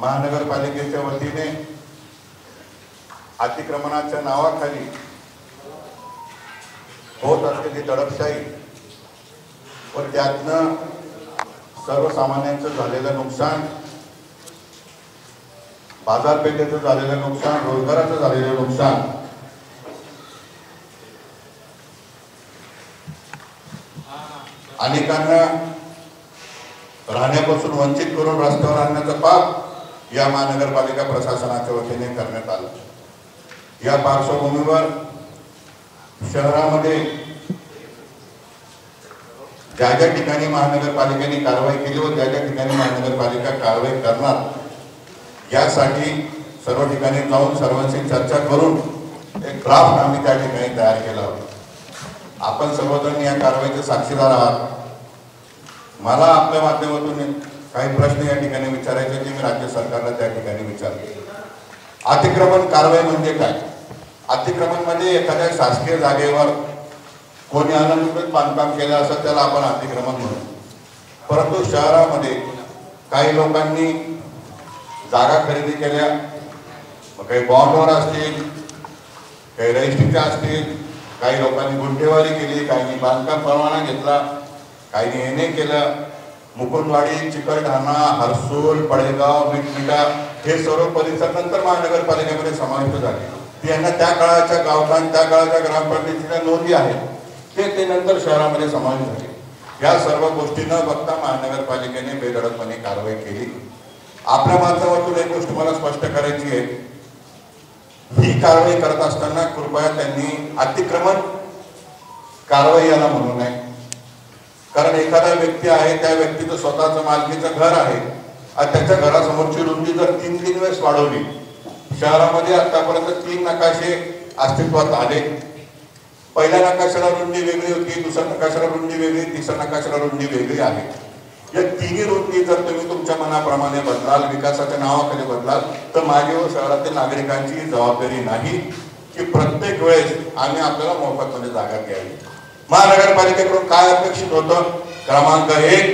महानगरपालिकेच्या वतीने अतिक्रमणाच्या नावाखाली होत असलेली दडपशाही व त्यातनं सर्वसामान्यांचं झालेलं नुकसान, बाजारपेठेचं झालेलं नुकसान, रोजगाराचं झालेलं नुकसान, अनेकांना राहण्यापासून वंचित करून रस्त्यावर आणण्याचं पाप या महानगरपालिका प्रशासनाच्या वतीने करण्यात आलं। या पार्श्वभूमीवर शहरामध्ये ज्या ज्या ठिकाणी महानगरपालिकेने कारवाई केली व ज्या ज्या ठिकाणी महानगरपालिका कारवाई करणार यासाठी सर्व ठिकाणी जाऊन सर्वांशी चर्चा करून एक ड्राफ्ट आम्ही त्या ठिकाणी तयार केला होता। आपण सर्वजण या कारवाईचे साक्षीदार आहात। मला आपल्या माध्यमातून काही प्रश्न या ठिकाणी विचारायचे होते, मी राज्य सरकारला त्या ठिकाणी विचारले। अतिक्रमण कारवाई म्हणजे काय? अतिक्रमण म्हणजे एखाद्या शासकीय जागेवर कोणी अनधिकृत बांधकाम केलं असं त्याला आपण अतिक्रमण म्हणतो। परंतु शहरामध्ये काही लोकांनी जागा खरेदी केल्या, काही बॉन्डवर असतील, काही रजिस्ट्रीच्या असतील, काही लोकांनी गुंठेवारी केली, काही बांधकाम परवाना घेतला, काही येणे केलं। मुकुंदवाडी, चिकलठाणा, हर्सूल, पडेगाव, मिठमिठा हे सर्व परिसर नंतर महानगरपालिकेमध्ये समाविष्ट झाले। त्यांना त्या काळाच्या गावठाण, त्या काळाच्या ग्रामपंचायतीच्या नोंदी आहेत, ते नंतर शहरामध्ये समाविष्ट झाले। या सर्व गोष्टी न बघता महानगरपालिकेने बेधडकपणे कारवाई केली। आपल्या माध्यमातून एक गोष्ट मला स्पष्ट करायची आहे, ही कारवाई करत असताना कृपया त्यांनी अतिक्रमण कारवाई याला म्हणू नये। कारण एखादा व्यक्ती आहे, त्या व्यक्तीचं स्वतःचं मालकीचं घर आहे आणि त्याच्या घरासमोरची रुंदी जर 3 वेळेस वाढवली, शहरामध्ये आतापर्यंत 3 नकाशे अस्तित्वात आले। पहिल्या नकाशाला रुंदी वेगळी होती, दुसऱ्या नकाशाला रुंदी वेगळी, तिसऱ्या नकाशाला रुंदी वेगळी आहे। या तिन्ही रुंदी जर तुम्ही तुमच्या मनाप्रमाणे बदलाल, विकासाच्या नावाखाली बदलाल, तर माझी व शहरातील नागरिकांची जबाबदारी नाही की प्रत्येक वेळेस आम्ही आपल्याला मोफतमध्ये जागा घ्यावी। महानगरपालिकेकडून काय अपेक्षित होतं? क्रमांक 1,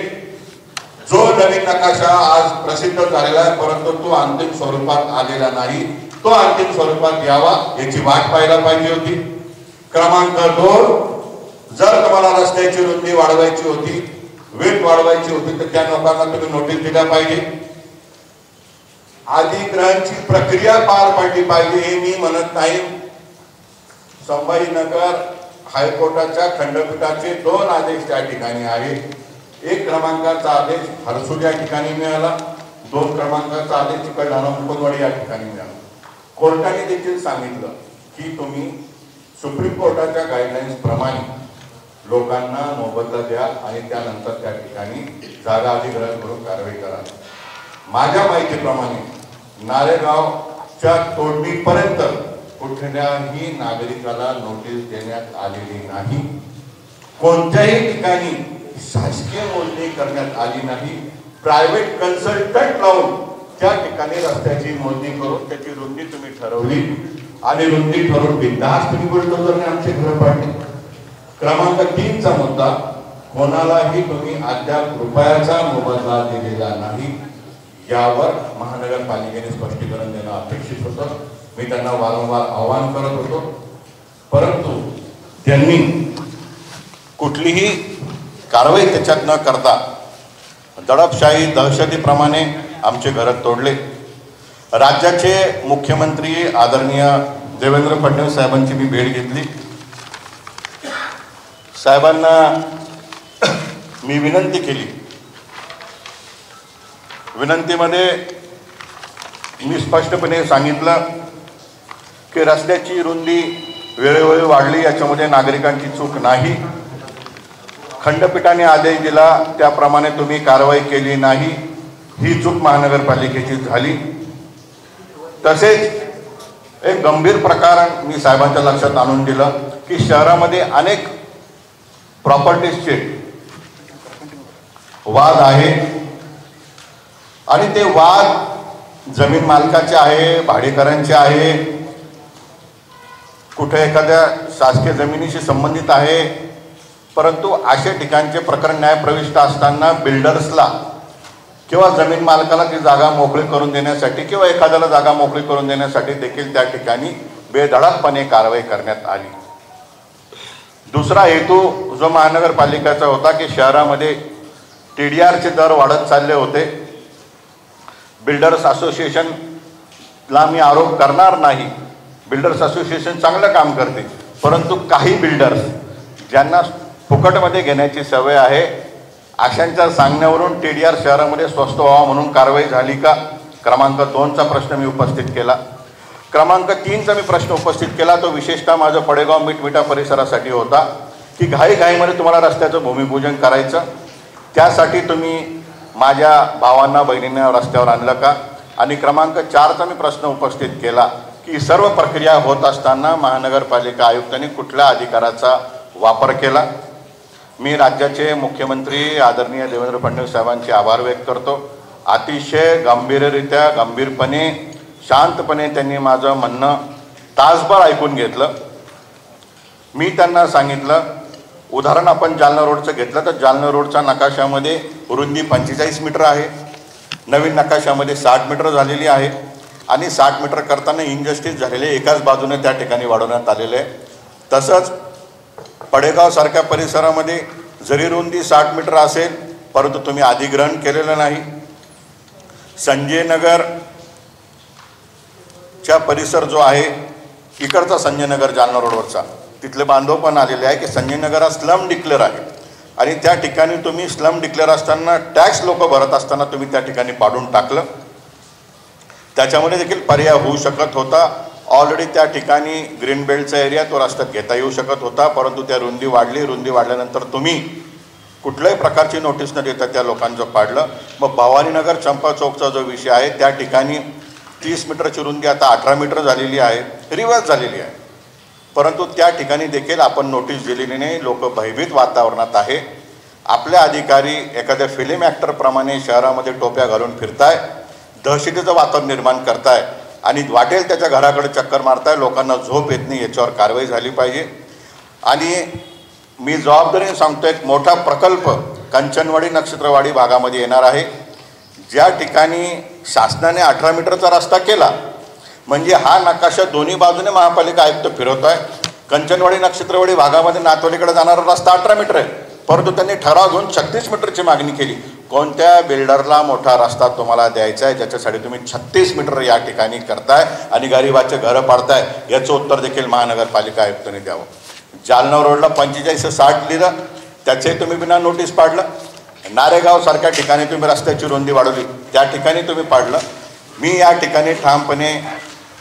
जो नवीन नकाशा आज प्रसिद्ध झालेला आहे परंतु तो अंतिम स्वरूपात आलेला नाही, तो अंतिम स्वरूपात यावा याची वाट पाहायला पाहिजे होती। क्रमांक 2, जर तुम्हाला रस्त्याची रुंदी वाढवायची होती, वेट वाढवायची होती, तर त्या लोकांना तुम्ही नोटीस दिल्या पाहिजे। अधिग्रहणाची प्रक्रिया पार पडली पाहिजे हे मी म्हणत नाही। संभाजीनगर हायकोर्टाच्या खंडपीठाचे 2 आदेश त्या ठिकाणी आहेत। 1 क्रमांकाचा आदेश हर्सूल या ठिकाणी मिळाला, 2 क्रमांकाचा आदेश चिकलठाणा मुकुंदवाडी या ठिकाणी मिळाला। कोर्टाने देखील सांगितलं की तुम्ही सुप्रीम कोर्टाच्या गाईडलाईन्स प्रमाणे लोकांना मोबदला द्या आणि त्यानंतर त्या ठिकाणी जागा अधिग्रहण करून कारवाई करा। माझ्या माहितीप्रमाणे नारेगावच्या तोडणीपर्यंत कुठल्याही नागरिकाला नोटीस देण्यात आलेली नाही। कोणत्याही ठिकाणी शासकीय मोजणी करण्यात आली नाही। प्रायव्हेट कन्सल्टंट लावून त्या ठिकाणी रस्त्याची मोजणी करून त्याची रुंदी तुम्ही ठरवली आणि रुंदी ठरवून बिनधास्त तुम्ही बुलडोझरने आमचे घर पाडले। क्रमांक 3 चा मुद्दा, कोणालाही तुम्ही अद्याप रुपयाचा मोबदला दिलेला नाही, यावर महानगरपालिकेने स्पष्टीकरण देणं अपेक्षित होतं। मी त्यांना वारंवार आवाहन करत होतो, परंतु त्यांनी कुठलीही कारवाई त्याच्यात न करता दडपशाही दहशतीप्रमाणे आमचे घर तोडले। राज्याचे मुख्यमंत्री आदरणीय देवेंद्र फडणवीस साहेबांची मी भेट घेतली। साहेबांना मी विनंती केली। विनंतीमध्ये मी स्पष्टपणे सांगितलं की रस्त्याची रुंदी वेळोवेळी वाढली, याच्यामध्ये नागरिकांची चूक नाही। खंडपीठाने आदेश दिला त्याप्रमाणे तुम्ही कारवाई केली नाही, ही चूक महानगरपालिकेची झाली। तसेच एक गंभीर प्रकार मी साहेबांच्या लक्षात आणून दिलं की शहरामध्ये अनेक प्रॉपर्टीजचे वाद आहे आणि ते वाद जमीन मालकाचे आहे, भाडेकरांचे आहे, कुठे एखाद्या शासकीय जमिनीशी संबंधित आहे। परंतु अशा ठिकाणचे प्रकरण न्यायप्रविष्ट असताना बिल्डर्सला किंवा जमीन मालकाला ती जागा मोकळी करून देण्यासाठी किंवा एखाद्याला जागा मोकळी करून देण्यासाठी देखील त्या ठिकाणी बेधडकपणे कारवाई करण्यात आली। दुसरा हेतू जो महानगरपालिकेचा होता की शहरामध्ये TDRचे दर वाढत चालले होते। बिल्डर्स असोसिएशनला मी आरोप करणार नाही, बिल्डर्स असोसिएशन चांगलं काम करते, परंतु काही बिल्डर्स ज्यांना फुकटमध्ये घेण्याची सवय आहे अशांच्या सांगण्यावरून TDR शहरामध्ये स्वस्त व्हावा म्हणून कारवाई झाली का? क्रमांक 2चा प्रश्न मी उपस्थित केला। क्रमांक 3चा मी प्रश्न उपस्थित केला, तो विशेषतः माझं पडेगाव मिठमिठा परिसरासाठी होता की घाईघाईमध्ये तुम्हाला रस्त्याचं भूमिपूजन करायचं, त्यासाठी तुम्ही माझ्या भावांना बहिणींना रस्त्यावर आणलं का? आणि क्रमांक 4चा मी प्रश्न उपस्थित केला की सर्व प्रक्रिया होत असताना महानगरपालिका आयुक्तांनी कुठल्या अधिकाराचा वापर केला? मी राज्याचे मुख्यमंत्री आदरणीय देवेंद्र फडणवीस साहेबांचे आभार व्यक्त करतो। अतिशय गंभीररित्या गंभीरपणे शांतपणे त्यांनी माझं म्हणणं तासभर ऐकून घेतलं। मी त्यांना सांगितलं, उदाहरण आपण जालना रोडचं घेतलं तर जालना रोडच्या नकाशामध्ये रुंदी 45 मीटर आहे, नवीन नकाशामध्ये 60 मीटर झालेली आहे आणि 60 मीटर करताना इनजस्टिस झालेले एकाच बाजूने त्या ठिकाणी वाढवण्यात आलेले आहे। तसंच पडेगाव सारख्या परिसरामध्ये जरी रुंदी 60 मीटर असेल परंतु तुम्ही अधिग्रहण केलेलं नाही। संजय नगरच्या परिसर जो आहे इकडचा संजय नगर जालना रोडवरचा, तिथले बांधव पण आलेले आहे की संजय नगर हा स्लम डिक्लेअर आहे आणि त्या ठिकाणी तुम्ही स्लम डिक्लेअर असताना टॅक्स लोक भरत असताना तुम्ही त्या ठिकाणी पाडून टाकलं। त्याच्यामध्ये देखील पर्याय होऊ शकत होता। ऑलरेडी त्या ठिकाणी ग्रीन बेल्टचा एरिया तो रस्त्यात घेता येऊ शकत होता, परंतु त्या रुंदी वाढल्यानंतर तुम्ही कुठल्याही प्रकारची नोटीस न देता त्या लोकांचं पाडलं। मग भवानीनगर चंपा चौकचा जो विषय आहे त्या ठिकाणी 30 मीटरची रुंदी आता 18 मीटर झालेली आहे, रिवर्स झालेली आहे, परंतु त्या ठिकाणी देखील आपण नोटीस दिलेली नाही। लोक भयभीत वातावरणात आहे। आपले अधिकारी एखाद्या फिल्म ॲक्टरप्रमाणे शहरामध्ये टोप्या घालून फिरताय, दहशतीचं वातावरण निर्माण करताय आणि वाटेल त्याच्या घराकडे चक्कर मारताय, लोकांना झोप येत नाही, याच्यावर कारवाई झाली पाहिजे। आणि मी जबाबदारीने सांगतो, एक मोठा प्रकल्प कंचनवाडी नक्षत्रवाडी भागामध्ये येणार आहे, ज्या ठिकाणी शासनाने 18 मीटरचा रस्ता केला म्हणजे हा नकाशा दोन्ही बाजूने महापालिका आयुक्त फिरवत आहे। कंचनवाडी नक्षत्रवाडी भागामध्ये नातवलीकडे जाणारा रस्ता 18 मीटर आहे, परंतु त्यांनी ठराव घेऊन 36 मीटरची मागणी केली। कोणत्या बिल्डरला मोठा रस्ता तुम्हाला द्यायचा आहे ज्याच्यासाठी तुम्ही 36 मीटर या ठिकाणी करताय आणि गरिबाचे घरं पाडताय? याचं उत्तर देखील महानगरपालिका आयुक्तांनी द्यावं। जालना रोडला 45-60 लिहिलं, त्याचे तुम्ही बिना नोटीस पाडलं। नारेगाव सारख्या ठिकाणी तुम्ही रस्त्याची रुंदी वाढवली, त्या ठिकाणी तुम्ही पाडलं। मी या ठिकाणी ठामपणे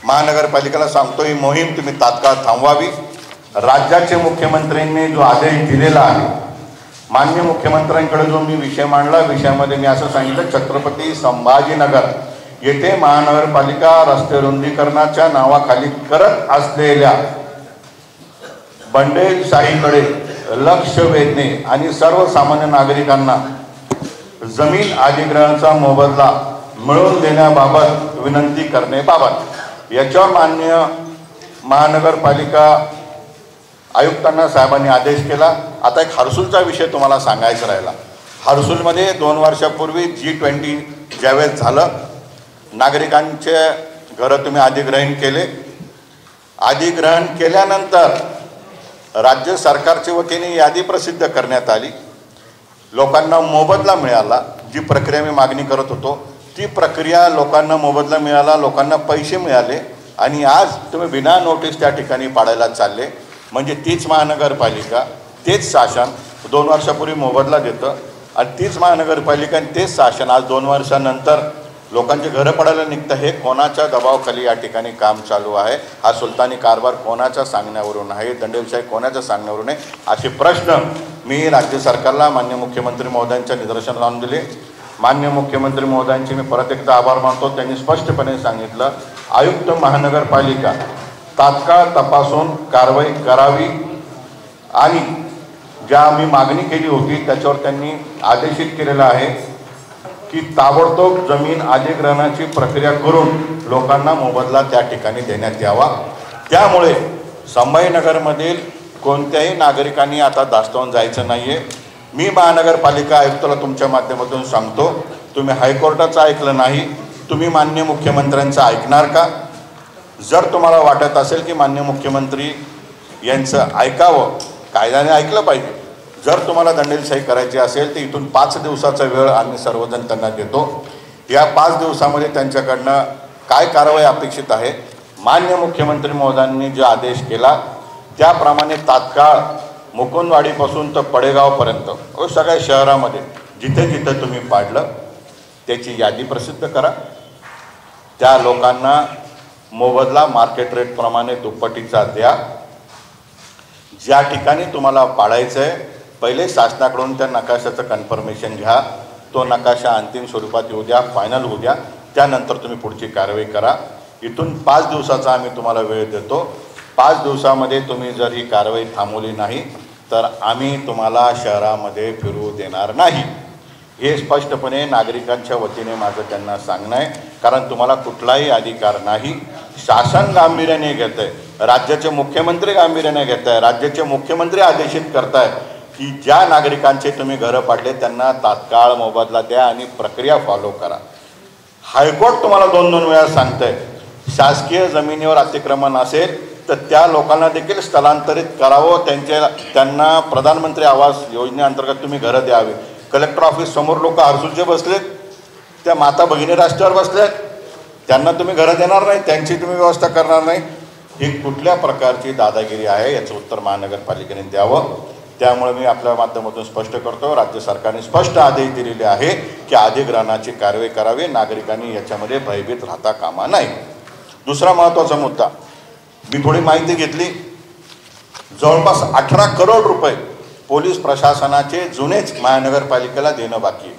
महानगरपालिकेला सांगतो, ही मोहीम तुम्ही तात्काळ थांबवावी। राज्याचे मुख्यमंत्र्यांनी जो आदेश दिलेला आहे, माननीय मुख्यमंत्र्यांकडे जो मी विषय मांडला, विषयामध्ये मी असं सांगितलं, छत्रपती संभाजीनगर येथे महानगरपालिका रस्ते रुंदीकरणाच्या नावाखाली करत असलेल्या बंडेशाहीकडे लक्ष वेधणे आणि सर्वसामान्य नागरिकांना जमीन अधिग्रहणाचा मोबदला मिळवून देण्याबाबत विनंती करण्याबाबत याच्यावर माननीय महानगरपालिका आयुक्तांना साहेबांनी आदेश केला। आता एक हर्सुलचा विषय तुम्हाला सांगायचा राहिला। हर्सुलमध्ये 2 वर्षापूर्वी G20 ज्यावेळेस झालं, नागरिकांचे घरं तुम्ही अधिग्रहण केले। अधिग्रहण केल्यानंतर राज्य सरकारच्या वतीने यादी प्रसिद्ध करण्यात आली, लोकांना मोबदला मिळाला। जी प्रक्रिया मी मागणी करत होतो ती प्रक्रिया लोकांना मोबदला मिळाला, लोकांना पैसे मिळाले आणि आज तुम्ही बिना नोटीस त्या ठिकाणी पाडायला चालले। म्हणजे तीच महानगरपालिका, तेच शासन 2 वर्षापूर्वी मोबदला देतं आणि तीच महानगरपालिका आणि तेच शासन आज 2 वर्षानंतर लोकांचे घरं पडायला निघतं। हे कोणाच्या दबावाखाली या ठिकाणी काम चालू आहे? हा सुलतानी कारभार कोणाच्या सांगण्यावरून आहे? दंडविषय कोणाच्या सांगण्यावरून आहे? असे प्रश्न मी राज्य सरकारला माननीय मुख्यमंत्री महोदयांच्या निदर्शनास आणून दिले। माननीय मुख्यमंत्री महोदयांचे मी परत एकदा आभार मानतो। त्यांनी स्पष्टपणे सांगितलं, आयुक्त महानगरपालिका तात्काळ तपासून कारवाई करावी आणि ज्या आम्ही मागणी केली होती त्याच्यावर त्यांनी आदेशित केलेलं आहे की ताबडतोब जमीन अधिग्रहणाची प्रक्रिया करून लोकांना मोबदला त्या ठिकाणी देण्यात यावा। त्यामुळे संभाजीनगरमधील कोणत्याही नागरिकांनी आता धास्तावून जायचं नाही आहे। मी महानगरपालिका आयुक्ताला तुमच्या माध्यमातून सांगतो तुम्ही हायकोर्टाचं ऐकलं नाही, तुम्ही माननीय मुख्यमंत्र्यांचं ऐकणार का? जर तुम्हाला वाटत असेल की माननीय मुख्यमंत्री यांचं ऐकावं, कायद्याने ऐकलं पाहिजे. जर तुम्हाला दंडेलशाही करायची असेल तर इथून 5 दिवसाचा वेळ आम्ही सर्वजण त्यांना देतो. या 5 दिवसामध्ये त्यांच्याकडनं काय कारवाई अपेक्षित आहे, माननीय मुख्यमंत्री महोदयांनी जो आदेश केला त्याप्रमाणे तात्काळ मुकुंदवाडीपासून तर पडेगावपर्यंत सगळ्या शहरामध्ये जिथे जिथे तुम्ही पाडलं त्याची यादी प्रसिद्ध करा. त्या लोकांना मोबदला मार्केट रेटप्रमाणे दुप्पटीचा द्या. ज्या ठिकाणी तुम्हाला पाडायचं आहे पहिले शासनाकडून त्या नकाशाचं कन्फर्मेशन घ्या. तो नकाशा अंतिम स्वरूपात येऊ द्या, फायनल होऊ द्या, त्यानंतर तुम्ही पुढची कारवाई करा. इथून 5 दिवसाचा आम्ही तुम्हाला वेळ देतो. 5 दिवसामध्ये तुम्ही जर ही कारवाई थांबवली नाही तर आम्ही तुम्हाला शहरामध्ये फिरू देणार नाही. हे स्पष्टपणे नागरिकांच्या वतीने माझं त्यांना सांगणं आहे. कारण तुम्हाला कुठलाही अधिकार नाही. शासन गांभीर्याने घेत आहे, राज्याचे मुख्यमंत्री गांभीर्याने घेत आहे, राज्याचे मुख्यमंत्री आदेशित करताय की ज्या नागरिकांचे तुम्ही घरं पाडले त्यांना तात्काळ मोबदला द्या आणि प्रक्रिया फॉलो करा. हायकोर्ट तुम्हाला 2-2 वेळा सांगतंय शासकीय जमिनीवर अतिक्रमण असेल तर त्या लोकांना देखील स्थलांतरित करावं. त्यांना प्रधानमंत्री आवास योजनेअंतर्गत तुम्ही घरं द्यावी. कलेक्टर ऑफिस समोर लोक हरसूलचे बसलेत, त्या माता भगिनी रस्त्यावर बसल्यात, त्यांना तुम्ही घरं देणार नाही, त्यांची तुम्ही व्यवस्था करणार नाही. ही कुठल्या प्रकारची दादागिरी आहे याचं उत्तर महानगरपालिकेने द्यावं. त्यामुळे मी आपल्या माध्यमातून स्पष्ट करतो, राज्य सरकारने स्पष्ट आदेश दिलेले आहे की अधिग्रहणाची कारवाई करावी. नागरिकांनी याच्यामध्ये भयभीत राहता कामा नाही. दुसरा महत्त्वाचा मुद्दा, मी थोडी माहिती घेतली. जवळपास 18 करोड रुपये पोलीस प्रशासनाचे जुनेच महानगरपालिकेला देणं बाकी आहे.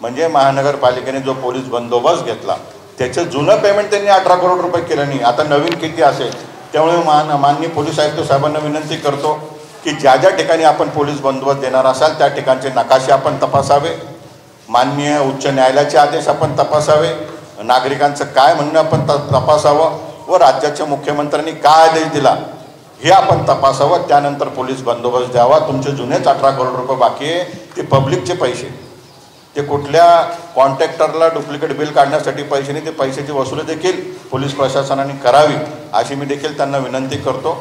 म्हणजे महानगरपालिकेने जो पोलीस बंदोबस्त घेतला त्याचं जुनं पेमेंट त्यांनी 18 करोड रुपये केलं नाही. आता नवीन किती असेल. त्यामुळे माननीय पोलीस आयुक्त साहेबांना विनंती करतो की ज्या ज्या ठिकाणी आपण पोलीस बंदोबस्त देणार असाल त्या ठिकाणचे नकाशे आपण तपासावे, माननीय उच्च न्यायालयाचे आदेश आपण तपासावे, नागरिकांचं काय म्हणणं आपण तपासावं व राज्याच्या मुख्यमंत्र्यांनी काय आदेश दिला हे आपण तपासावं. त्यानंतर पोलीस बंदोबस्त द्यावा. तुमचे जुनेच 18 करोड रुपये बाकी आहे ते पब्लिकचे पैसे, ते कुठल्या कॉन्ट्रॅक्टरला डुप्लिकेट बिल काढण्यासाठी पैसे नाही, ते पैशाची वसुली देखील पोलीस प्रशासनाने करावी अशी मी देखील त्यांना विनंती करतो.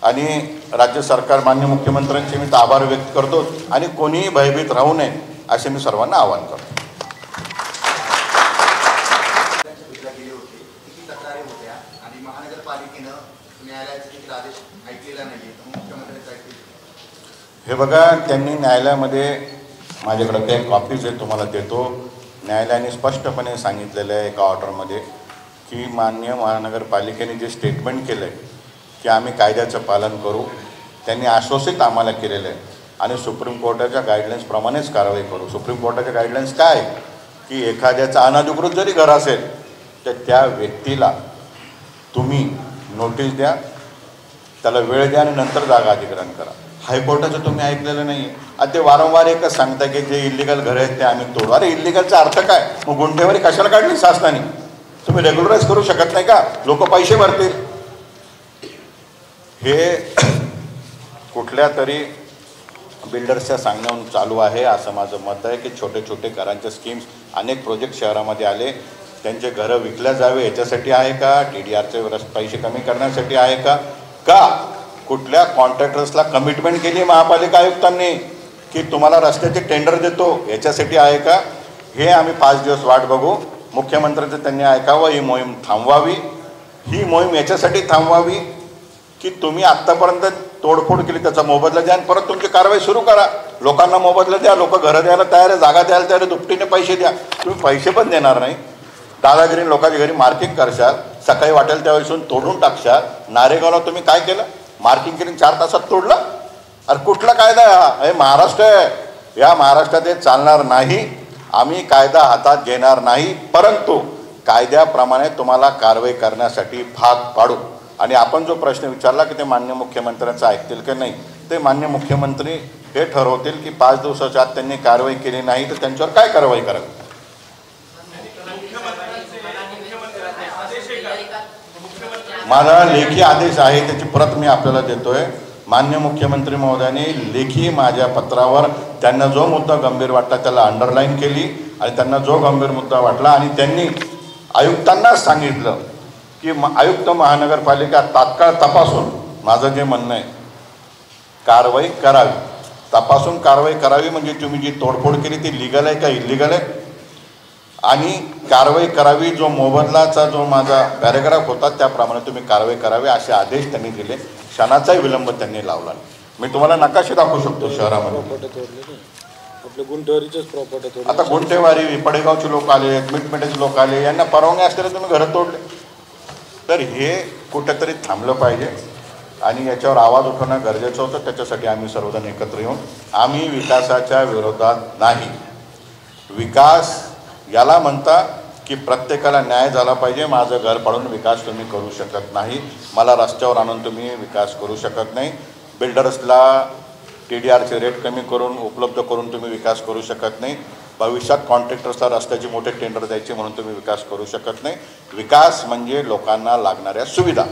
आणि राज्य सरकार माननीय मुख्यमंत्र्यांचे मी आभार व्यक्त करतो आणि कोणीही भयभीत राहू नये असे मी सर्वांना आवाहन करतो. हे बघा, त्यांनी न्यायालयामध्ये माझ्याकडे काही कॉपीज आहेत तुम्हाला देतो. न्यायालयाने स्पष्टपणे सांगितलेलं आहे एका ऑर्डरमध्ये की माननीय महानगरपालिकेने जे स्टेटमेंट केलं आहे की आम्ही कायद्याचं पालन करू, त्यांनी आश्वासित आम्हाला केलेलं आहे आणि सुप्रीम कोर्टाच्या गाईडलाईन्सप्रमाणेच कारवाई करू. सुप्रीम कोर्टाच्या गाईडलाईन्स काय की एखाद्याचं अनधिकृत जरी घर असेल तर त्या व्यक्तीला तुम्ही नोटीस द्या, त्याला वेळ द्या आणि नंतर जागा अधिग्रहण करा. हायकोर्टाचं तुम्ही ऐकलेलं नाही आहे. आता ते वारंवार एकच सांगता की जे इलिगल घरं आहेत ते आम्ही तोडू. अरे इलिगलचा अर्थ काय? मग गुंठेवारी कशाला काढली शासनाने? तुम्ही रेग्युलराईज करू शकत नाही का? लोक पैसे भरतील. हे कुठल्या तरी बिल्डर्सच्या सांगण्यावरून चालू आहे असं माझं मत आहे की छोटे छोटे घरांच्या स्कीम्स अनेक प्रोजेक्ट शहरामध्ये आले, त्यांचे घरं विकल्या जावे याच्यासाठी आहे का? TDRचे पैसे कमी करण्यासाठी आहे का? कुठल्या कॉन्ट्रॅक्टर्सला कमिटमेंट केली महापालिका आयुक्तांनी की तुम्हाला रस्त्याचे टेंडर देतो याच्यासाठी आहे का? हे आम्ही 5 दिवस वाट बघू. मुख्यमंत्र्यांचं त्यांनी ऐकावं, ही मोहीम थांबवावी. ही मोहीम याच्यासाठी थांबवावी की तुम्ही आत्तापर्यंत तोडफोड केली त्याचा मोबदला द्या आणि परत तुमची कारवाई सुरू करा. लोकांना मोबदला द्या, लोक घरं द्यायला तयार आहे, जागा द्यायला तयार आहे, दुपटीने पैसे द्या. तुम्ही पैसे पण देणार नाही, दादागिरी लोकांच्या घरी मार्किंग करशाल, सकाळी वाटेल त्यावेळेसून तोडून टाकशाल. नारेगावला तुम्ही काय केलं? मार्किंग केली 4 तासात तोडलं. अरे कुठला कायदा आहे? महाराष्ट्र आहे. या महाराष्ट्रात हे चालणार नाही. आम्ही कायदा हातात घेणार नाही, परंतु कायद्याप्रमाणे तुम्हाला कारवाई करण्यासाठी भाग पाडू. आणि आपण जो प्रश्न विचारला की ते माननीय मुख्यमंत्र्यांचं ऐकतील की नाही, ते माननीय मुख्यमंत्री हे ठरवतील की 5 दिवसाच्या आत त्यांनी कारवाई केली नाही तर त्यांच्यावर काय कारवाई करावी. माझा लेखी आदेश आहे, त्याची प्रत मी आपल्याला देतोय. माननीय मुख्यमंत्री महोदयांनी लेखी माझ्या पत्रावर त्यांना जो मुद्दा गंभीर वाटला त्याला अंडरलाईन केली आणि त्यांना जो गंभीर मुद्दा वाटला आणि त्यांनी आयुक्तांनाच सांगितलं की आयुक्त महानगरपालिका तात्काळ तपासून, माझं जे म्हणणं आहे कारवाई करावी, तपासून कारवाई करावी. म्हणजे तुम्ही जी तोडफोड केली ती लिगल आहे का इलिगल आहे, आणि कारवाई करावी. जो मोबदलाचा जो माझा पॅरेग्राफ होता त्याप्रमाणे तुम्ही कारवाई करावी असे आदेश त्यांनी दिले. क्षणाचाही विलंब त्यांनी लावला. मी तुम्हाला नकाशे दाखवू शकतो शहरामध्ये. आता गुंठेवारी पडेगावचे लोक आले, मिटमिटेचे लोक आले, यांना परवानगी असलेले तुम्ही घरं तोडले. तर हे कुठेतरी थांबलं पाहिजे आणि याच्यावर आवाज उठवणं गरजेचं होतं. त्याच्यासाठी आम्ही सर्वजण एकत्र येऊन, आम्ही विकासाच्या विरोधात नाही. विकास याला म्हणता की प्रत्येकाला न्याय झाला पाहिजे. माझं घर पाडून विकास तुम्ही करू शकत नाही, मला रस्त्यावर आणून तुम्ही विकास करू शकत नाही, बिल्डर्सला TDRचे रेट कमी करून उपलब्ध करून तुम्ही विकास करू शकत नाही, भविष्यात कॉन्ट्रॅक्टर्सला रस्त्याचे मोठे टेंडर द्यायचे म्हणून तुम्ही विकास करू शकत नाही. विकास म्हणजे लोकांना लागणाऱ्या सुविधा.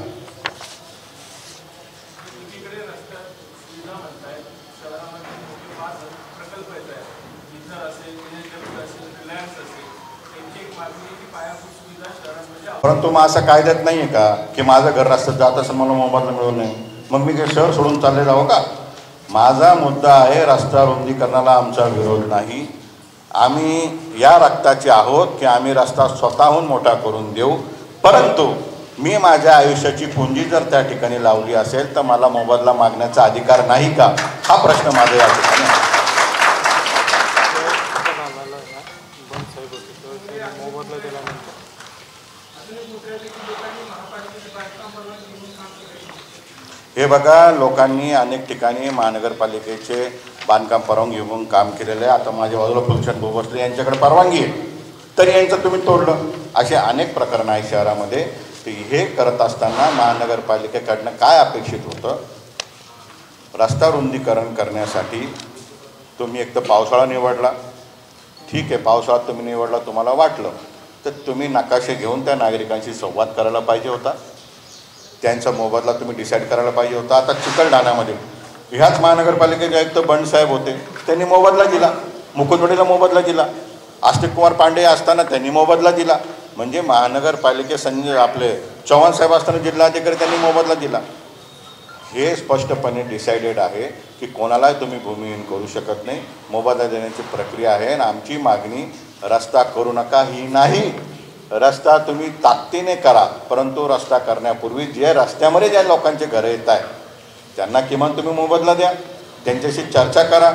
परंतु मग असं कायद्यात नाही आहे का की माझं घर रस्त्यात जात असेल मला मोबदला मिळू नये, मग मी काही शहर सोडून चालले जावं का? माझा मुद्दा आहे रस्ता रुंदीकरणाला आमचा विरोध नाही. आम्ही या रक्ताचे आहोत की आम्ही रस्ता स्वतःहून मोठा करून देऊ. परंतु मी माझ्या आयुष्याची पुंजी जर त्या ठिकाणी लावली असेल तर मला मोबदला मागण्याचा अधिकार नाही का, हा प्रश्न माझा या ठिकाणी. हे बघा, लोकांनी अनेक ठिकाणी महानगरपालिकेचे बांधकाम परवानगी घेऊन काम केलेलं आहे. आता माझ्या बाजूला फुलचंद भाऊ बसले, यांच्याकडे परवानगी आहे तरी यांचं तुम्ही तोडलं. असे अनेक प्रकरणं आहे शहरामध्ये. हे करत असताना महानगरपालिकेकडनं काय अपेक्षित होतं? रस्ता रुंदीकरण करण्यासाठी तुम्ही एक तर पावसाळा निवडला, ठीक आहे, पावसाळ्यात तुम्ही निवडला, तुम्हाला वाटलं तर तुम्ही नकाशे घेऊन त्या नागरिकांशी संवाद करायला पाहिजे होता, त्यांचा मोबदला तुम्ही डिसाईड करायला पाहिजे होता. आता चिकलठाण्यामध्ये ह्याच महानगरपालिकेचे आयुक्त बंडसाहेब होते, त्यांनी मोबदला दिला, मुकुंदवाडीला मोबदला दिला, आस्तिक कुमार पांडे असताना त्यांनी मोबदला दिला. म्हणजे महानगरपालिके आपले चव्हाण साहेब असताना जिल्हाधिकारी त्यांनी मोबदला दिला. हे स्पष्टपणे डिसाइडेड आहे की कोणालाही तुम्ही भूमिहीन करू शकत नाही. मोबदला देण्याची प्रक्रिया आहे आणि आमची मागणी रस्ता करू नका ही नाही. रस्ता तुम्ही ताकदीने करा, परंतु रस्ता करण्यापूर्वी जे रस्त्यामध्ये ज्या लोकांचे घरं येत आहे त्यांना किमान तुम्ही मोबदला द्या, त्यांच्याशी चर्चा करा.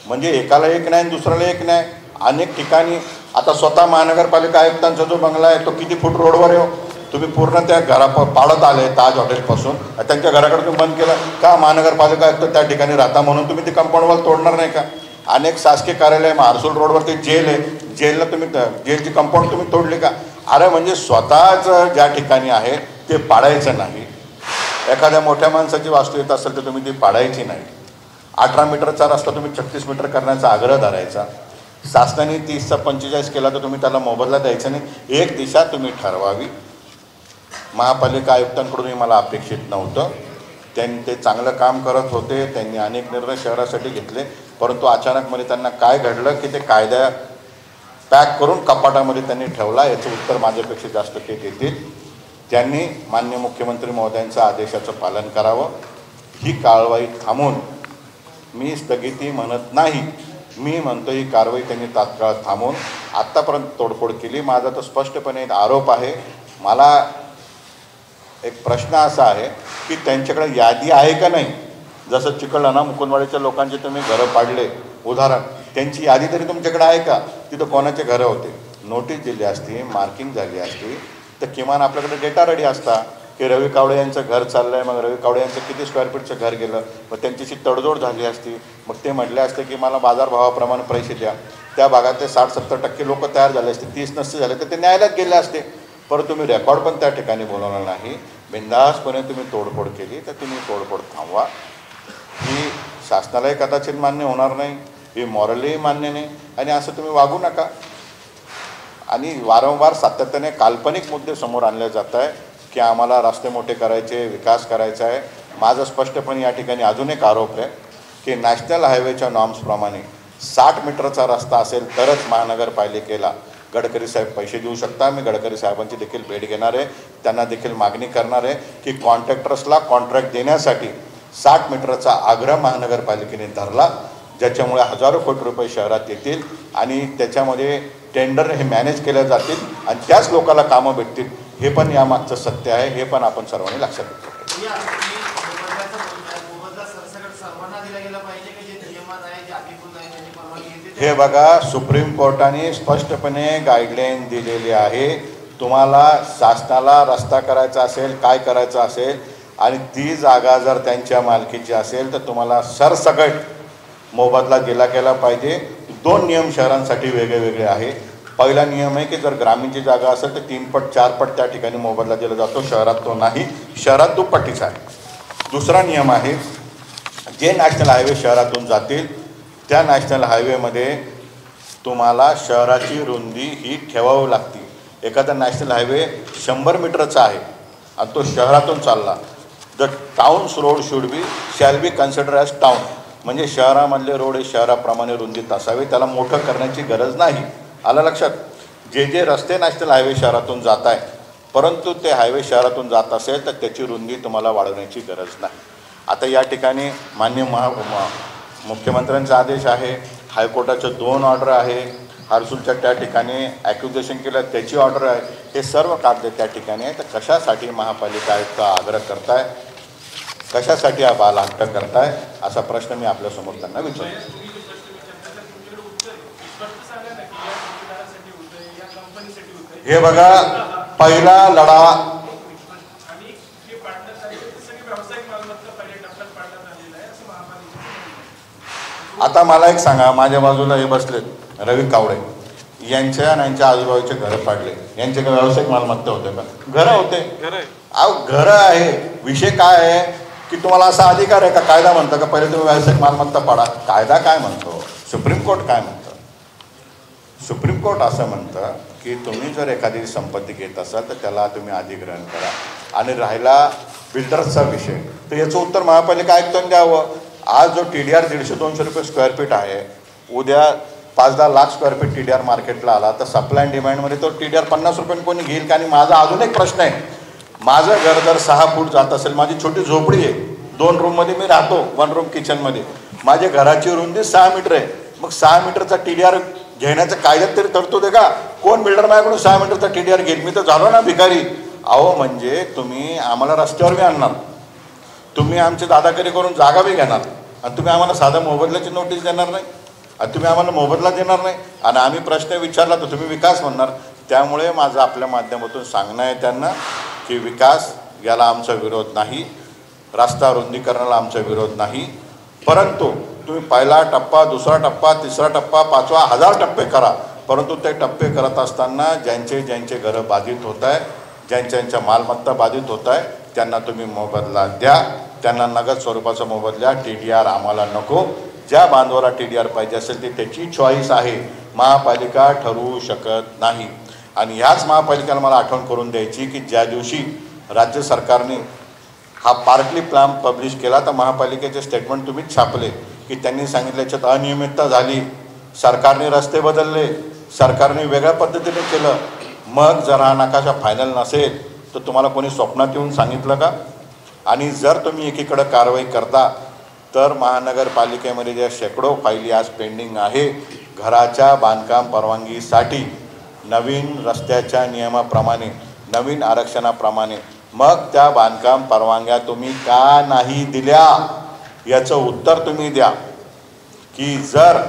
म्हणजे एकाला एक नाही दुसऱ्याला एक नाही. अनेक ठिकाणी आता स्वतः महानगरपालिका आयुक्तांचा जो बंगला आहे तो किती फूट रोडवर आहे, तुम्ही पूर्ण त्या पाडत आले ताज हॉटेलपासून, त्यांच्या घराकडे तुम्ही बंद केलं का? महानगरपालिका आयुक्त त्या ठिकाणी राहता म्हणून तुम्ही ते कंपाऊंड वॉल तोडणार नाही का? अनेक शासकीय कार्यालय, महारसूल रोडवरती जेल आहे, जेलला तुम्ही जेलची कंपाऊंड तुम्ही तोडली का? अरे म्हणजे स्वतःच ज्या ठिकाणी आहे ते पाडायचं नाही. एखाद्या मोठ्या माणसाची वास्तू येत असेल तर तुम्ही ती पाडायची नाही. 18 मीटरचा रस्ता तुम्ही 36 मीटर करण्याचा आग्रह धरायचा. शासनाने 30चा 45 केला तर तुम्ही त्याला मोबदला द्यायचा नाही. एक दिशा तुम्ही ठरवावी. महापालिका आयुक्तांकडूनही मला अपेक्षित नव्हतं. त्यांनी ते चांगलं काम करत होते, त्यांनी अनेक निर्णय शहरासाठी घेतले, परंतु अचानकमध्ये त्यांना काय घडलं की ते कायदा पॅक करून कपाटामध्ये त्यांनी ठेवला. याचं उत्तर माझ्यापेक्षा जास्त ते देतील. त्यांनी माननीय मुख्यमंत्री महोदयांच्या आदेशाचं पालन करावं. ही कारवाई थांबवून, मी स्थगिती म्हणत नाही, मी म्हणतो ही कारवाई त्यांनी तात्काळ थांबवून, आत्तापर्यंत तोडफोड केली. माझा तर स्पष्टपणे एक आरोप आहे. मला एक प्रश्न असा आहे की त्यांच्याकडे यादी आहे का नाही? जसं चिकलठाणा मुकुंदवाडीच्या लोकांचे तुम्ही घरं पाडले, उदाहरण, त्यांची यादी तरी तुमच्याकडे आहे का? तिथं कोणाचे घरं होते? नोटीस दिली असती, मार्किंग झाली असती तर किमान आपल्याकडे डेटा रेडी असता की रवी कावडे यांचं घर चाललं आहे, मग रवी कावडे यांचं किती स्क्वेअर फीटचं घर गेलं, मग त्यांच्याशी तडजोड झाली असती. मग ते म्हटले असते की मला बाजारभावाप्रमाणे पैसे द्या. त्या भागात ते 60-70% लोक तयार झाले असते, 30 नसते झाले तर ते न्यायालयात गेले असते. परंतु तुम्ही रेकॉर्ड पण त्या ठिकाणी बोलवलं नाही. बिनधास्तपणे तुम्ही तोडफोड केली तर तुम्ही तोडफोड थांबवा. ही शासनालाही कदाचित मान्य होणार नाही, ही मॉरली मान्य नाही, आणि असं तुम्ही वागू नका. आणि वारंवार सातत्याने काल्पनिक मुद्दे समोर आणले जात आहे की आम्हाला रस्ते मोठे करायचे, विकास करायचा आहे. माझं स्पष्टपणे या ठिकाणी अजून एक आरोप आहे की नॅशनल हायवेच्या नॉर्म्सप्रमाणे 60 मीटरचा रस्ता असेल तरच महानगरपालिकेला गडकरी साहेब पैसे देऊ शकता. मी गडकरी साहेबांची देखील भेट घेणार आहे, त्यांना देखील मागणी करणार आहे की कॉन्ट्रॅक्टर्सला कॉन्ट्रॅक्ट देण्यासाठी 60 मीटरचा आग्रह महानगरपालिकेने धरला, ज्याच्यामुळे हजारो कोटी रुपये शहरात येतील आणि त्याच्यामध्ये टेंडर हे मॅनेज केले जातील आणि त्याच लोकांना कामं भेटतील. हे पण यामागचं सत्य आहे, हे पण आपण सर्वांनी लक्षात घेतलं. हे बघा, सुप्रीम कोर्टाने स्पष्टपणे गाईडलाईन दिलेली आहे. तुम्हाला शासनाला रस्ता करायचा असेल, काय करायचं असेल आणि ती जागा जर त्यांच्या मालकीची असेल तर तुम्हाला सरसकट मोबदला दिला गेला पाहिजे. 2 नियम शहरांसाठी वेगळे वेगळे आहे. पहिला नियम आहे की जर ग्रामीणची जागा असेल तर 3 पट 4 पट त्या ठिकाणी मोबदला दिला जातो, शहरात तो नाही, शहरात दुप्पटीचा आहे. दुसरा नियम आहे, जे नॅशनल हायवे शहरातून जातील त्या नॅशनल हायवेमध्ये तुम्हाला शहराची रुंदी ही ठेवावी लागते. एखादा नॅशनल हायवे 100 मीटरचा आहे आणि तो शहरातून चालला, the towns road should be shall be consider as town, म्हणजे शहरामधले रोड हे शहराप्रमाणे रुंदीत असावे, त्याला मोठं करण्याची गरज नाही. आलं लक्षात? जे जे रस्ते नॅशनल हायवे शहरातून जात आहे, परंतु ते हायवे शहरातून जात असेल तर त्याची रुंदी तुम्हाला वाढवण्याची गरज नाही. आता या ठिकाणी माननीय मुख्यमंत्र्यांचा आदेश आहे, हायकोर्टाच्या 2 ऑर्डर आहे, हर्सुलच्या त्या ठिकाणी ॲक्युजेशन केलं त्याची ऑर्डर आहे, हे सर्व कागद त्या ठिकाणी आहे. तर कशासाठी महापालिका आयुक्त आग्रह करताय, कशासाठी हा बालहट्ट करताय, असा प्रश्न मी आपल्यासमोर त्यांना विचारतो. हे बघा, पहिला लढा आता मला एक सांगा, माझ्या बाजूला हे बसलेत रवी कावडे, यांच्या आणि यांच्या आजूबाजूचे घरं पाडले, यांचे काही व्यावसायिक मालमत्ता होते का? घरं होते. अहो घरं आहे. विषय काय आहे की तुम्हाला असा अधिकार आहे का? कायदा म्हणतो का पहिले तुम्ही व्यावसायिक मालमत्ता पाडा? कायदा काय म्हणतो? सुप्रीम कोर्ट काय म्हणतं? सुप्रीम कोर्ट असं म्हणतं की तुम्ही जर एखादी संपत्ती घेत असाल तर त्याला तुम्ही अधिग्रहण करा. आणि राहिला बिल्डर्सचा विषय, तर याचं उत्तर महापालिका आयुक्तांनी द्यावं. आज जो TDR 150-200 रुपये स्क्वेअर फीट आहे, उद्या 5-10 लाख स्क्वेअर फीट TDR मार्केटला आला तर सप्लाय अँड डिमांडमध्ये तो TDR 50 रुपयांनी कोणी घेईल का? आणि माझा अजून एक प्रश्न आहे, माझं घर जर 6 फूट जात असेल, माझी छोटी झोपडी आहे, 2 रूममध्ये मी राहतो, 1 रूम किचनमध्ये, माझ्या घराची रुंदी 6 मीटर आहे, मग 6 मीटरचा TDR घेण्याचं कायद्यात तरी तरतूद आहे का? कोण बिल्डर माझ्याकडून 6 मीटरचा TDR घेईल? मी तर झालो ना भिकारी. अहो म्हणजे तुम्ही आम्हाला रस्त्यावर बी आणणार, तुम्ही आमचे दादागिरी करून जागा बी घेणार आणि तुम्ही आम्हाला साधा मोबदल्याची नोटीस देणार नाही आणि तुम्ही आम्हाला मोबदला देणार नाही आणि आम्ही प्रश्न विचारला तर तुम्ही विकास म्हणणार. त्यामुळे माझं आपल्या माध्यमातून सांगणं आहे त्यांना की विकास याला आमचा विरोध नाही, रस्ता रुंदीकरणाला आमचा विरोध नाही, परंतु तुम्ही पहिला टप्पा, दुसरा टप्पा, तिसरा टप्पा, 5वा 1000 टप्पे करा, परंतु ते टप्पे करत असताना ज्यांचे घरं बाधित होत आहे, ज्यांच्या मालमत्ता बाधित होत आहे, त्यांना तुम्ही मोबदला द्या, त्यांना नगद स्वरूपाचा मोबदला. TDR आम्हाला नको. ज्या बांधवाला TDR पाहिजे असेल ते त्याची चॉईस आहे, महापालिका ठरवू शकत नाही. आणि ह्याच महापालिकेला मला आठवण करून द्यायची की ज्या दिवशी राज्य सरकारने हा पार्कली प्लॅन पब्लिश केला तर महापालिकेचे स्टेटमेंट तुम्हीच छापले की त्यांनी सांगितलं याच्यात अनियमितता झाली, सरकारने रस्ते बदलले, सरकारने वेगळ्या पद्धतीने केलं. मग जर हा नकाशा फायनल नसेल तर तुम्हाला कोणी स्वप्नात येऊन सांगितलं का? आणि जर तुम्ही एकीकडे कारवाई करता तर महानगरपालिकेमध्ये ज्या शेकडो फायली आज पेंडिंग आहे घराच्या बांधकाम परवानगीसाठी, नवीन रस्त्याच्या नियमाप्रमाणे, नवीन आरक्षणाप्रमाणे, मग त्या बांधकाम परवानग्या तुम्ही का नाही दिल्या याचं उत्तर तुम्ही द्या. की जर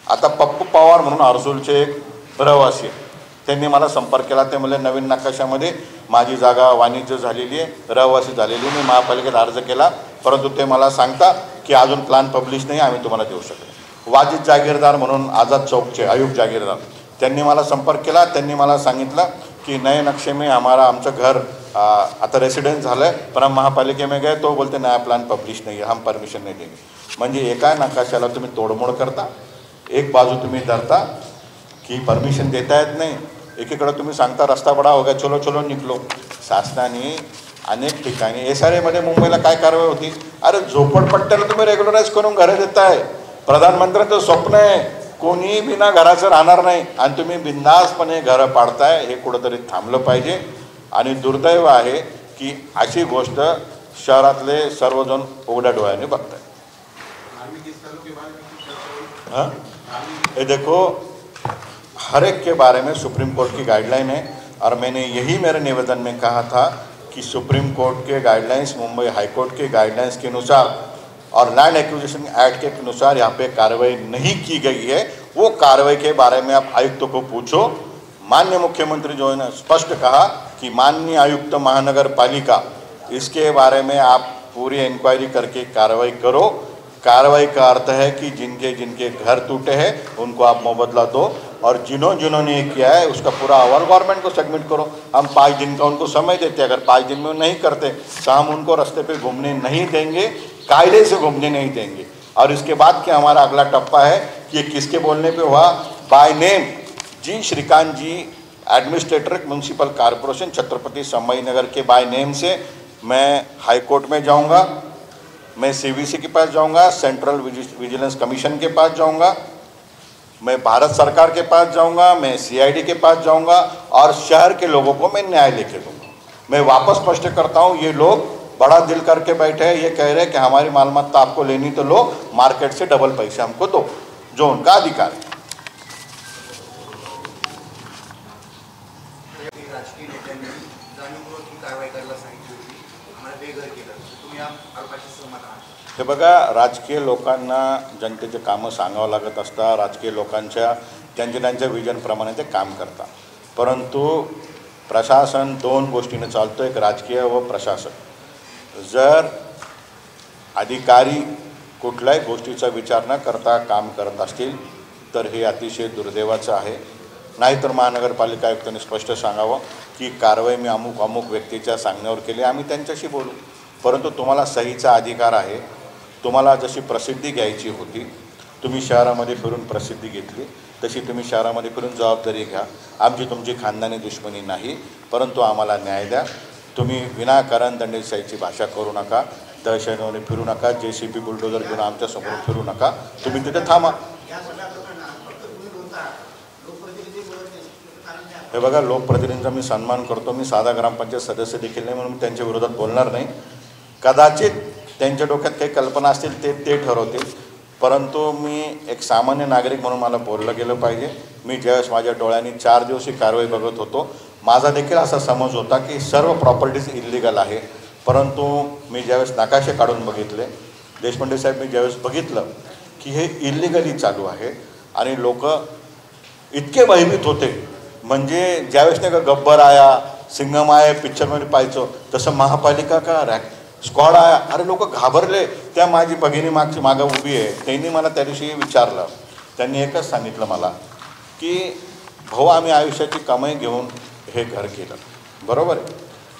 आता पप्पू पवार म्हणून हर्सुलचे एक रहिवासी आहे, त्यांनी मला संपर्क केला, ते म्हणजे नवीन नकाशामध्ये माझी जागा वाणिज्य झालेली आहे, रहिवासी झालेली, मी महापालिकेत अर्ज केला, परंतु ते मला सांगता की अजून प्लॅन पब्लिश नाही, आम्ही तुम्हाला देऊ शकतो. वाजिद जागीरदार म्हणून आझाद चौकचे अयूब जागीरदार, त्यांनी मला संपर्क केला, त्यांनी मला सांगितलं कि नए नक्शे में हमारा आमचं घर आता रेसिडेंस झालं आहे, पण हम महापालिके में गए तो बोलते नया प्लान पब्लिश नहीं है, हम परमिशन नहीं देंगे. म्हणजे एका नकाशाला तुम्ही तोडमोड करता, एक बाजू तुम्ही धरता की परमिशन देता येत नाही, एकीकडे तुम्ही सांगता रस्ता बडा हो गया, चलो चलो निघलो. शासनाने अनेक ठिकाणी SRA मध्ये मुंबईला काय कारवाई होती, अरे झोपडपट्ट्याला तुम्ही रेग्युलराइज करून घरं देताय, प्रधानमंत्र्यांचं स्वप्न आहे कोणी बिना घराचं राहणार नाही आणि तुम्ही बिंदासपणे घरं पाडताय, हे कुठंतरी थांबलं पाहिजे. आणि दुर्दैव आहे की अशी गोष्ट शहरातले सर्वजण उघड्या डोळ्याने बघताय. हाँ, ये देखो, हर एक के बारे में सुप्रीम कोर्ट की गाइडलाइन है और मैंने यही मेरे निवेदन में कहा था कि सुप्रीम कोर्ट के गाइडलाइंस, मुंबई हाई कोर्ट के गाइडलाइंस के अनुसार और लैंड एक्विजिशन एक्ट के अनुसार यहाँ पे कार्रवाई नहीं की गई है. वो कार्रवाई के बारे में आप आयुक्त को पूछो. माननीय मुख्यमंत्री जो है ना स्पष्ट कहा कि माननीय आयुक्त महानगर पालिका, इसके बारे में आप पूरी इंक्वायरी करके कार्रवाई करो. कार्रवाई का अर्थ है कि जिनके जिनके घर टूटे हैं उनको आप मुआवजा दो और जिन्होंने ये किया है उसका पूरा अहवाल गवर्नमेंट को सबमिट करो. हम 5 दिन का उनको समय देते हैं, अगर 5 दिन में नहीं करते तो हम उनको रास्ते पे घूमने नहीं देंगे, कायदे से घूमने नहीं देंगे. और इसके बाद क्या हमारा अगला टप्पा है कि ये किसके बोलने पे हुआ, by name ji Shrikant ji, administrator municipal corporation Chhatrapati Sambhajinagar के बाय नेम से मैं हाई कोर्ट में जाऊंगा, मैं सीवीसी के पास जाऊंगा, सेंट्रल विजिलेंस कमीशन के पास जाऊंगा, मैं भारत सरकार के पास जाऊंगा, मैं सीआईडी के पास जाऊंगा और शहर के लोगों को मैं न्याय लेके दूंगा. मैं वापस स्पष्ट करता हूं, ये लोग बड़ा दिल करके बैठे हैं, ये कह रहे हैं कि हमारी मालमत्ता आपको लेनी तो लो, मार्केट से डबल पैसे हमको दो, जो उनका अधिकार है. राजकीय नेत्यांनी जाणीवपूर्वक ही कारवाई करायला सांगितली होती, आम्हाला बेघर केलं, तुम्ही या आरोपाशी सहमत आहात? हे बघा, राजकीय लोकांना जनतेचे कामं सांगावं लागत असतात, राजकीय लोकांच्या त्यांच्या विजनप्रमाणे ते काम करतात. परंतु प्रशासन 2 गोष्टीने चालतो, एक राजकीय व प्रशासन. जर अधिकारी कुठल्याही गोष्टीचा विचार न करता काम करत असतील तर हे अतिशय दुर्दैवाचं आहे. नाहीतर महानगरपालिका आयुक्तांनी स्पष्ट सांगावं की कारवाई मी अमुक व्यक्तीच्या सांगण्यावर केली, आम्ही त्यांच्याशी बोलू. परंतु तुम्हाला सहीचा अधिकार आहे. तुम्हाला जशी प्रसिद्धी घ्यायची होती, तुम्ही शहरामध्ये फिरून प्रसिद्धी घेतली, तशी तुम्ही शहरामध्ये फिरून जबाबदारी घ्या. आमची तुमची खानदानी दुश्मनी नाही, परंतु आम्हाला न्याय द्या. तुम्ही विनाकारण दंडेशाहीची भाषा करू नका, दहशतवादी फिरू नका, JCB बुलडोजर घेऊन आमच्यासमोर फिरू नका. तुम्ही तिथे थांबा. हे बघा, लोकप्रतिनिधींचा मी सन्मान करतो, मी साधा ग्रामपंचायत सदस्य देखील नाही म्हणून त्यांच्या विरोधात बोलणार नाही. कदाचित त्यांच्या डोक्यात काही कल्पना असतील ते ठरवतील, परंतु मी एक सामान्य नागरिक म्हणून मला बोललं गेलं पाहिजे. मी ज्यावेळेस माझ्या डोळ्यांनी 4 दिवस ही कारवाई बघत होतो, माझा देखील असा समज होता की सर्व प्रॉपर्टीज इलिगल आहे. परंतु मी ज्यावेळेस नकाशे काढून बघितले, देशपांडे साहेब, मी ज्यावेळेस बघितलं की हे इलिगली चालू आहे आणि लोक इतके भयभीत होते, म्हणजे ज्यावेळेस नाही का गब्बर आया, सिंगम आया पिक्चरमध्ये पाहायचो तसं महापालिका का स्क्वॉड आया, अरे लोक घाबरले. त्या माझी भगिनी मागं उभी आहे, त्यांनी मला त्या दिवशी विचारलं, त्यांनी एकच सांगितलं मला की भाऊ, आम्ही आयुष्याची कमाई घेऊन हे घर केलं, बरोबर आहे,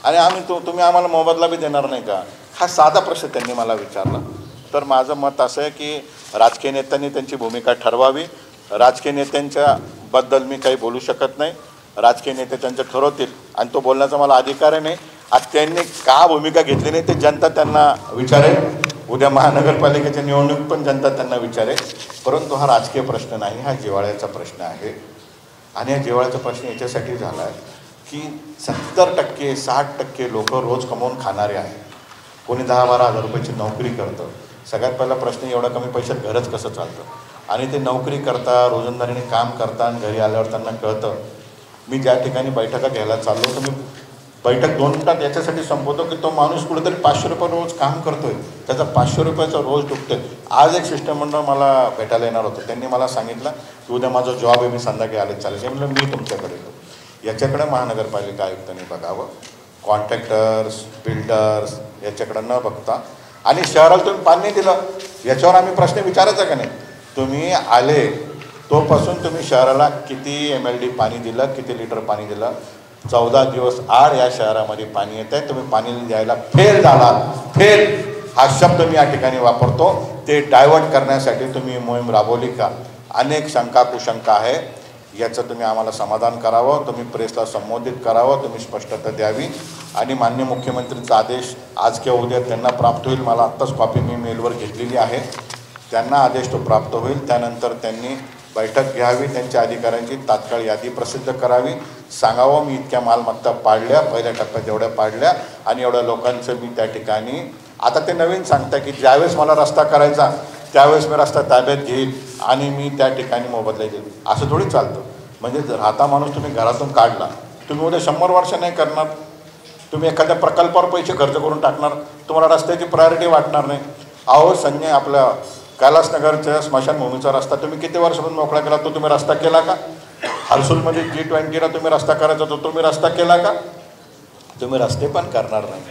आणि आम्ही तुम्ही आम्हाला मोबदला बी देणार नाही का? हा साधा प्रश्न त्यांनी मला विचारला. तर माझं मत असं आहे की राजकीय नेत्यांनी त्यांची भूमिका ठरवावी. राजकीय नेत्यांच्याबद्दल मी काही बोलू शकत नाही. राजकीय नेते त्यांचं ठरवतील आणि तो बोलण्याचा मला अधिकार नाही. आज त्यांनी का भूमिका घेतली नाही ते जनता त्यांना विचारेल. उद्या महानगरपालिकेची निवडणूक पण जनता त्यांना विचारेल. परंतु हा राजकीय प्रश्न नाही, हा जिव्हाळ्याचा प्रश्न आहे. आणि या जिव्हाळ्याचा प्रश्न याच्यासाठी झाला आहे की 70% 60% लोक रोज कमवून खाणारे आहेत. कोणी 10-12 हजार रुपयाची नोकरी करतं. सगळ्यात पहिला प्रश्न, एवढा कमी पैशात घरच कसं चालतं? आणि ते नोकरी करता, रोजंदारीने काम करता आणि घरी आल्यावर त्यांना कळतं. मी ज्या ठिकाणी बैठका घ्यायला चाललो तर मी बैठक 2 मिनिटात याच्यासाठी संपवतो की तो माणूस कुठेतरी 500 रुपये रोज काम करतोय, त्याचा 500 रुपयाचा रोज दुखतोय. आज एक शिष्टमंडळ मला भेटायला येणार होतं. त्यांनी मला सांगितलं की उद्या माझा जॉब आहे, मी संध्याकाळी आले चालेल. म्हणलं मी तुमच्याकडे येतो. याच्याकडे महानगरपालिका आयुक्तांनी बघावं. कॉन्ट्रॅक्टर्स, बिल्डर्स याच्याकडे न बघता, आणि शहराला तुम्ही पाणी दिलं याच्यावर आम्ही प्रश्न विचारायचा का नाही? तुम्ही आले तोपासून तुम्ही शहराला किती MLD पाणी दिलं, किती लिटर पाणी दिलं? 14 दिवस आड या शहरामध्ये पाणी येत आहे. तुम्ही पाणी द्यायला फेल झाला. फेल हा शब्द मी या ठिकाणी वापरतो. ते डायव्हर्ट करण्यासाठी तुम्ही मोहीम राबवली का? अनेक शंका कुशंका आहे. याचं तुम्ही आम्हाला समाधान करावं, तुम्ही प्रेसला संबोधित करावं, तुम्ही स्पष्टता द्यावी. आणि माननीय मुख्यमंत्रींचा आदेश आज किंवा उद्या त्यांना प्राप्त होईल. मला आत्ताच कॉपी मी मेलवर घेतलेली आहे त्यांना आदेश तो प्राप्त होईल. त्यानंतर त्यांनी बैठक घ्यावी, त्यांच्या अधिकाऱ्यांची तात्काळ यादी प्रसिद्ध करावी, सांगावं मी इतक्या मालमत्ता पाडल्या, पहिल्या टप्प्यात एवढ्या पाडल्या आणि एवढ्या लोकांचं मी त्या ठिकाणी. आता ते नवीन सांगताय की ज्यावेळेस मला रस्ता करायचा त्यावेळेस मी रस्ता ताब्यात घेईल आणि मी त्या ठिकाणी मोबदला देईल. असं थोडी चालतं. म्हणजे राहता माणूस तुम्ही घरातून काढला, तुम्ही उद्या 100 वर्ष नाही करणार. तुम्ही एखाद्या प्रकल्पावर पैसे खर्च करून टाकणार, तुम्हाला रस्त्याची प्रायोरिटी वाटणार नाही. अहो संजय, आपल्या कैलासनगरच्या स्मशानभूमीचा रस्ता तुम्ही किती वर्षापासून मोकळा केला, तो तुम्ही रस्ता केला का? हर्सुलमध्ये G20ला तुम्ही रस्ता करायचा, तो तुम्ही रस्ता केला का? तुम्ही रस्ते पण करणार नाही.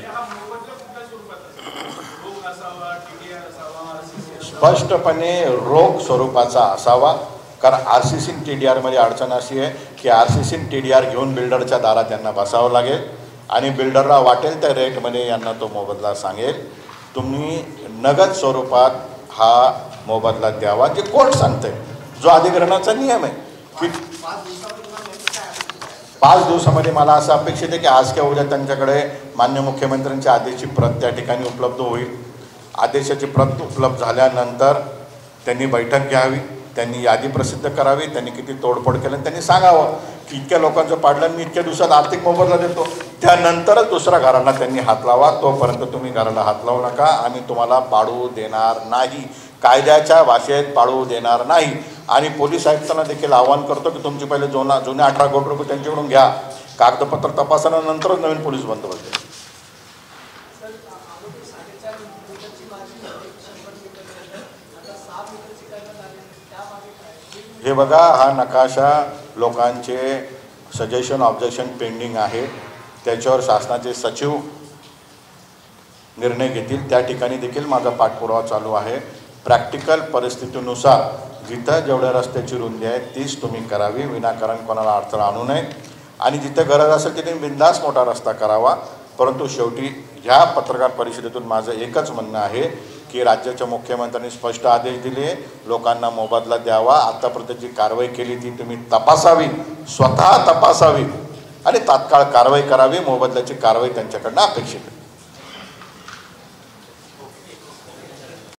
स्पष्टपणे रोख स्वरूपाचा असावा. कारण RCC TDR मध्ये अडचण अशी आहे की RCC TDR घेऊन बिल्डरच्या दारात यांना बसावं लागेल आणि बिल्डरला वाटेल त्या रेटमध्ये यांना तो मोबदला सांगेल. तुम्ही नगद स्वरूपात हा मोबदला द्यावा, जे कोर्ट सांगते, जो अधिग्रहणाचा नियम आहे की 5 दिवसामध्ये. मला असं अपेक्षित आहे की आज किंवा उद्या त्यांच्याकडे माननीय मुख्यमंत्र्यांच्या आदेशाची प्रत त्या ठिकाणी उपलब्ध होईल. आदेशाची प्रत उपलब्ध झाल्यानंतर त्यांनी बैठक घ्यावी, त्यांनी यादी प्रसिद्ध करावी, त्यांनी किती तोडफोड केलं त्यांनी सांगावं की इतक्या लोकांचं पाडलं, मी इतक्या दिवसात आर्थिक मोबदला देतो. त्यानंतरच दुसऱ्या घराला त्यांनी हात लावा. तोपर्यंत तुम्ही घराला हात लावू नका. आम्ही तुम्हाला पाडू देणार नाही, कायद्याच्या भाषेत पाडू देणार नाही. आणि पोलीस आयुक्तांना देखील आवाहन करतो की तुमचे पहिले जुने 18 कोटी रुपये त्यांच्याकडून घ्या, कागदपत्र तपासल्यानंतरच नवीन पोलीस बंदोबस्त द्या. हे बघा, हा नकाशा लोकांचे सजेशन ऑब्जेक्शन पेंडिंग आहे, त्याच्यावर शासनाचे सचिव निर्णय घेतील. त्या ठिकाणी देखील माझा पाठपुरावा चालू आहे. प्रॅक्टिकल परिस्थितीनुसार जिथं जेवढ्या रस्त्याची रुंदी आहे तीच तुम्ही करावी, विनाकारण कोणाला अडथळा आणू नये. आणि जिथं गरज असेल तिथे बिनधास्त मोठा रस्ता करावा. परंतु शेवटी ह्या पत्रकार परिषदेतून माझं एकच म्हणणं आहे की राज्याच्या मुख्यमंत्र्यांनी स्पष्ट आदेश दिले, लोकांना मोबदला द्यावा. आत्तापर्यंत जी कारवाई केली ती तुम्ही तपासावी, स्वतः तपासावी आणि तात्काळ कारवाई करावी. मोबदल्याची कारवाई त्यांच्याकडनं अपेक्षित आहे.